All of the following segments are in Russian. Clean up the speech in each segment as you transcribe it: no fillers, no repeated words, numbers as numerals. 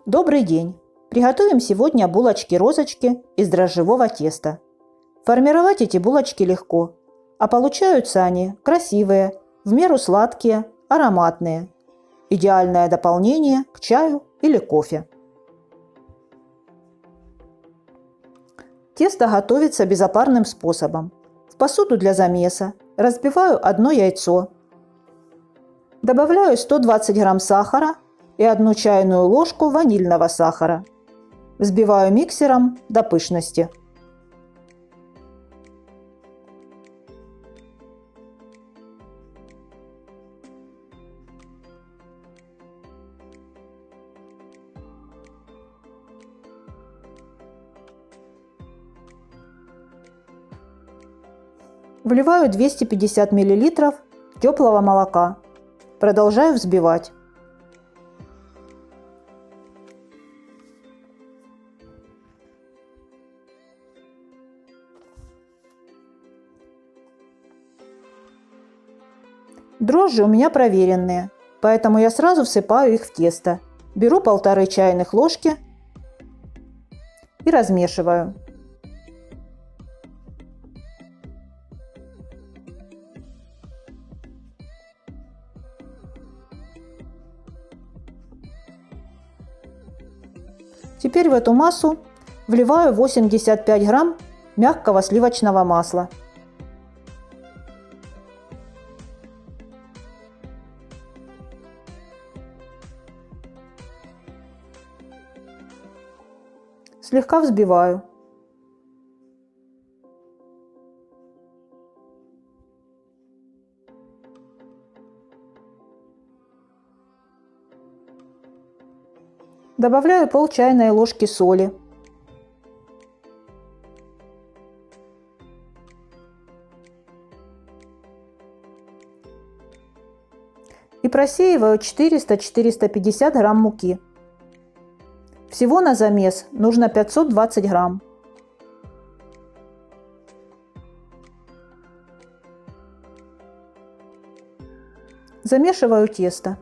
Добрый день! Приготовим сегодня булочки-розочки из дрожжевого теста. Формировать эти булочки легко, а получаются они красивые, в меру сладкие, ароматные. Идеальное дополнение к чаю или кофе. Тесто готовится безопарным способом. В посуду для замеса разбиваю одно яйцо, добавляю 120 грамм сахара и 1 чайную ложку ванильного сахара. Взбиваю миксером до пышности. Вливаю 250 мл теплого молока. Продолжаю взбивать. Дрожжи у меня проверенные, поэтому я сразу всыпаю их в тесто. Беру 1,5 чайных ложки и размешиваю. Теперь в эту массу вливаю 85 грамм мягкого сливочного масла. Слегка взбиваю. Добавляю пол чайной ложки соли. И просеиваю 400-450 грамм муки. Всего на замес нужно 520 грамм. Замешиваю тесто.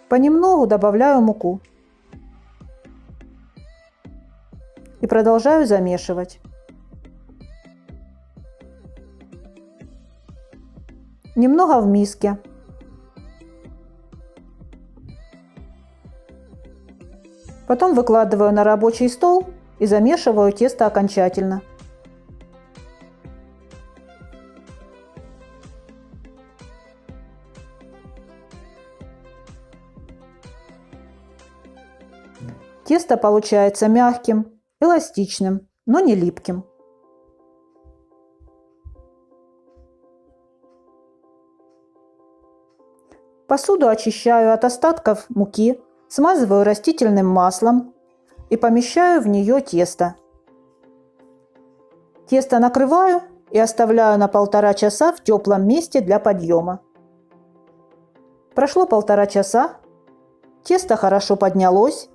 Понемногу добавляю муку и продолжаю замешивать. Немного в миске. Потом выкладываю на рабочий стол и замешиваю тесто окончательно. Тесто получается мягким, эластичным, но не липким. Посуду очищаю от остатков муки, смазываю растительным маслом и помещаю в нее тесто. Тесто накрываю и оставляю на 1,5 часа в теплом месте для подъема. Прошло 1,5 часа, тесто хорошо поднялось.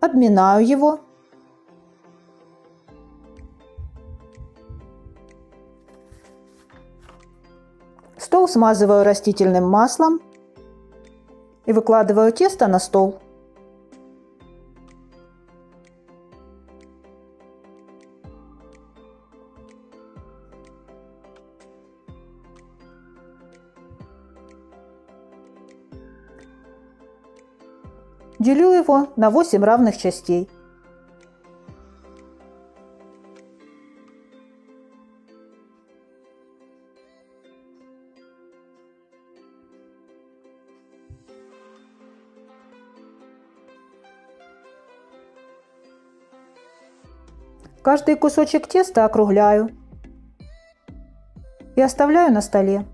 Обминаю его. Стол смазываю растительным маслом и выкладываю тесто на стол. Делю его на 8 равных частей. Каждый кусочек теста округляю и оставляю на столе.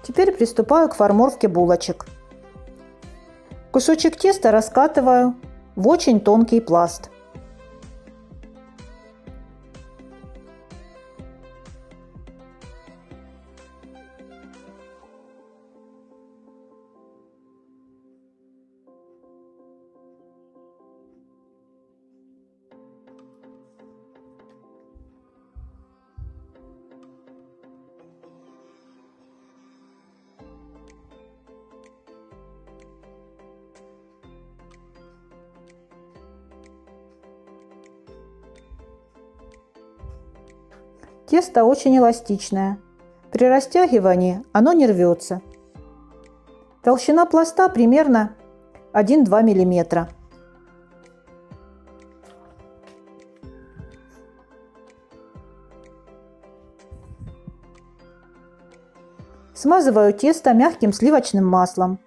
Теперь приступаю к формовке булочек. Кусочек теста раскатываю в очень тонкий пласт. Тесто очень эластичное. При растягивании оно не рвется. Толщина пласта примерно 1-2 мм. Смазываю тесто мягким сливочным маслом.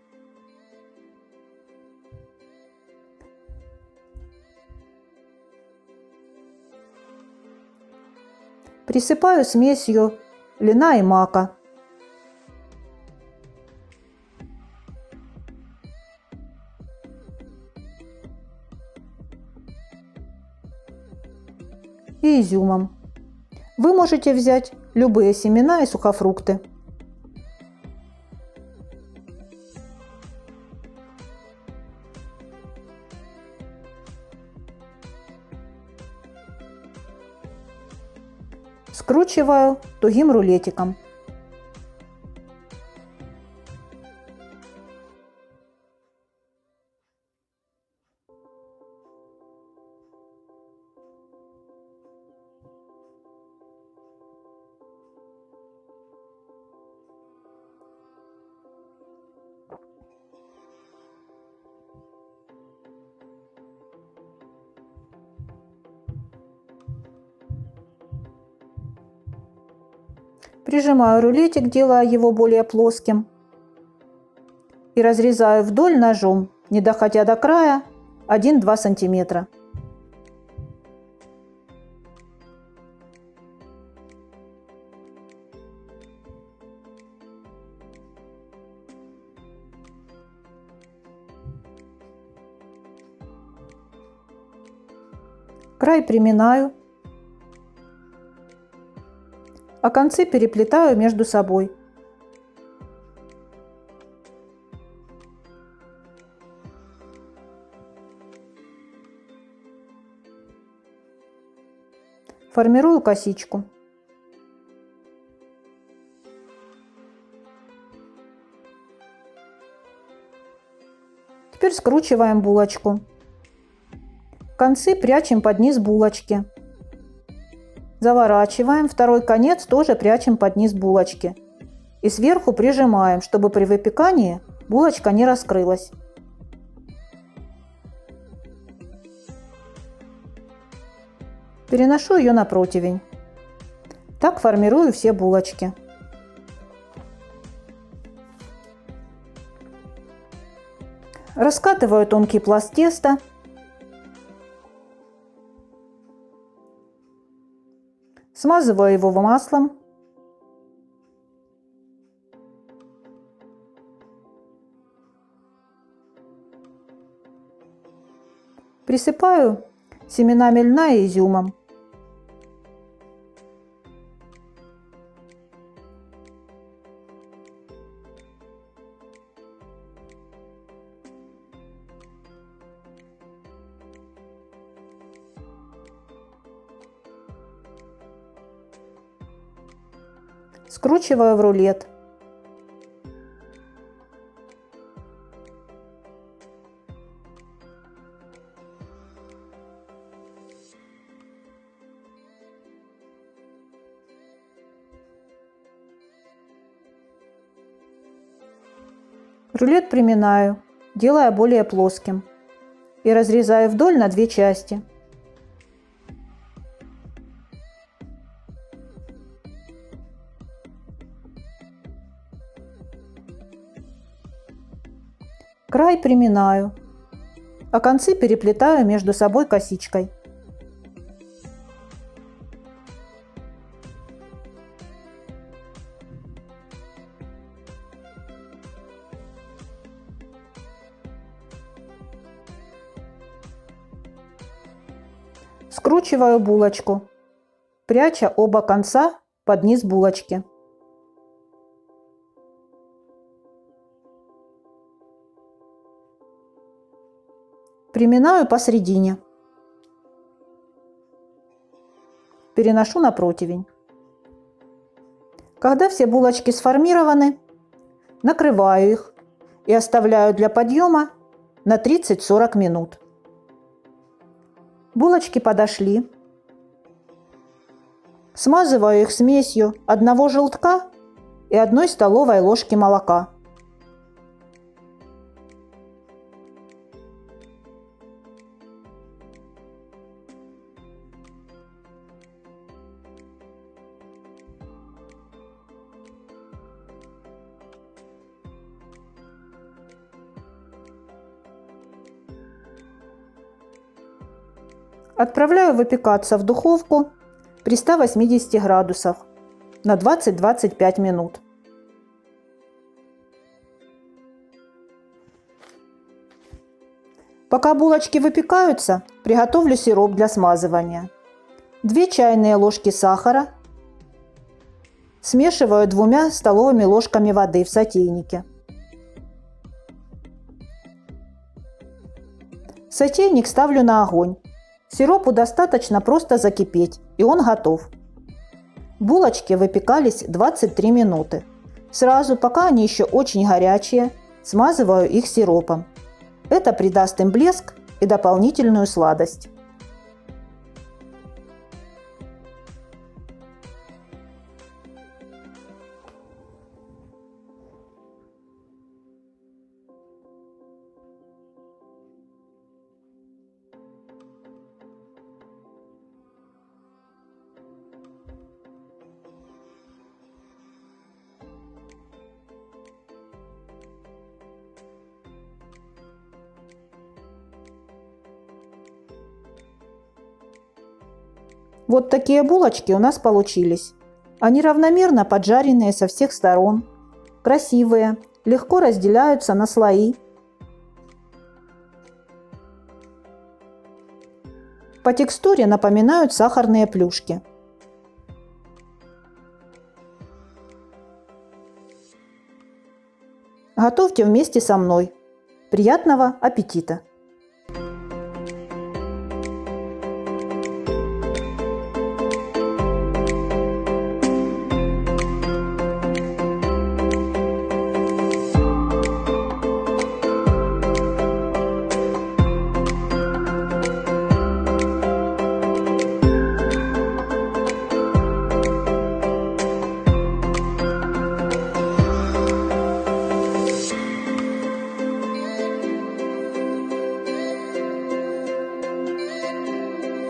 Присыпаю смесью льна и мака. И изюмом. Вы можете взять любые семена и сухофрукты. Скручиваю тугим рулетиком. Прижимаю рулетик, делая его более плоским. И разрезаю вдоль ножом, не доходя до края, 1-2 см. Край приминаю, а концы переплетаю между собой. Формирую косичку. Теперь скручиваем булочку. Концы прячем под низ булочки. Заворачиваем, второй конец тоже прячем под низ булочки. И сверху прижимаем, чтобы при выпекании булочка не раскрылась. Переношу ее на противень. Так формирую все булочки. Раскатываю тонкий пласт теста. Смазываю его маслом. Присыпаю семенами льна и изюмом. Скручиваю в рулет. Рулет приминаю, делая более плоским, и разрезаю вдоль на 2 части. Край приминаю, а концы переплетаю между собой косичкой. Скручиваю булочку, пряча оба конца под низ булочки. Приминаю посередине. Переношу на противень. Когда все булочки сформированы, накрываю их и оставляю для подъема на 30-40 минут. Булочки подошли. Смазываю их смесью 1 желтка и 1 столовой ложки молока. Отправляю выпекаться в духовку при 180 градусах на 20-25 минут. Пока булочки выпекаются, приготовлю сироп для смазывания. 2 чайные ложки сахара. Смешиваю 2 столовыми ложками воды в сотейнике. Сотейник ставлю на огонь. Сиропу достаточно просто закипеть, и он готов. Булочки выпекались 23 минуты. Сразу, пока они еще очень горячие, смазываю их сиропом. Это придаст им блеск и дополнительную сладость. Вот такие булочки у нас получились. Они равномерно поджаренные со всех сторон, красивые, легко разделяются на слои. По текстуре напоминают сахарные плюшки. Готовьте вместе со мной. Приятного аппетита!